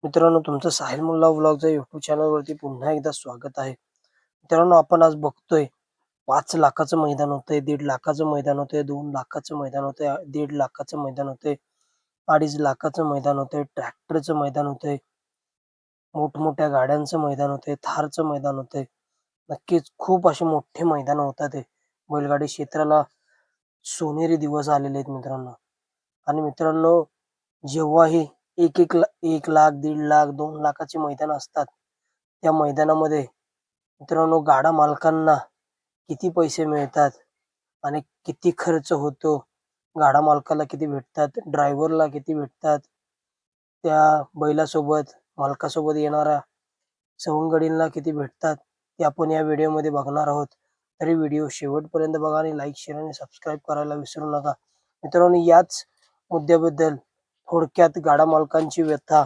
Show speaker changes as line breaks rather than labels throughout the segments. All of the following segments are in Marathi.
मित्रांनो, तुमचं साहिल मुल्ला व्लॉगच्या यूट्यूब चॅनलवरती पुन्हा एकदा स्वागत आहे. मित्रांनो, आपण आज बघतोय 5 लाखाचं मैदान होतंय, 1.5 लाखाचं मैदान होतंय, 2 लाखाचं मैदान होतंय, 1.5 लाखाचं मैदान होतंय, 2.5 लाखाचं मैदान होतंय, ट्रॅक्टरचं मैदान होतंय, मोठमोठ्या गाड्यांचं मैदान होतंय, थारचं मैदान होतंय. नक्कीच खूप असे मोठे मैदान होतात आहे. बैलगाडी क्षेत्राला सोनेरी दिवस आलेले आहेत मित्रांनो. आणि मित्रांनो, जेव्हाही 1 लाख, 1.5 लाख, 2 लाखाची मैदान असतात. त्या मैदानामध्ये मित्रांनो गाडा मालकांना किती पैसे मिळतात आणि किती खर्च होतो, गाडा मालकाला किती भेटतात, ड्रायव्हरला किती भेटतात, त्या बैलासोबत, मालकासोबत येणाऱ्या सवंगडींना किती भेटतात, ते आपण या व्हिडिओमध्ये बघणार आहोत. तरी व्हिडिओ शेवटपर्यंत बघा आणि लाईक, शेअर आणि सबस्क्राईब करायला विसरू नका. मित्रांनो, याच मुद्द्याबद्दल थोडक्यात गाडा मालकांची व्यथा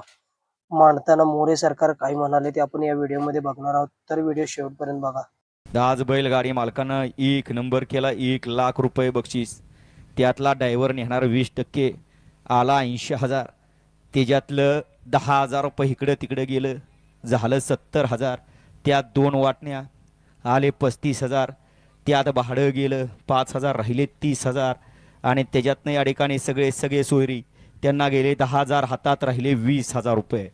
मांडताना मोरे सरकार काय म्हणाले ते आपण या व्हिडिओमध्ये बघणार आहोत. तर व्हिडिओ शेवटपर्यंत बघा.
आज बैलगाडी मालकानं 1 नंबर केला. 1 लाख रुपये बक्षीस. त्यातला ड्रायव्हर नेणार 20%, आला 80,000. त्याच्यातलं 10,000 रुपये इकडं तिकडं गेलं, झालं 70,000. त्यात 2 वाटण्या आले 35,000. त्यात भाडं गेलं 5,000, राहिले 30,000. आणि त्याच्यातनं या ठिकाणी सगळे सोयरी त्यांना गेले 10,000, हातात राहिले 20,000 रुपये.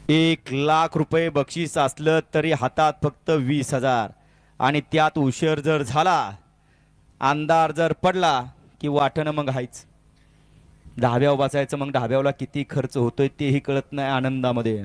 1 लाख रुपये बक्षीस असलं तरी हातात फक्त 20,000. आणि त्यात उशीर जर झाला, अंधार जर पडला की वाटणं मग हायच. धाब्यावर बसायचं, मग धाब्यावला किती खर्च होतोय तेही कळत नाही आनंदामध्ये.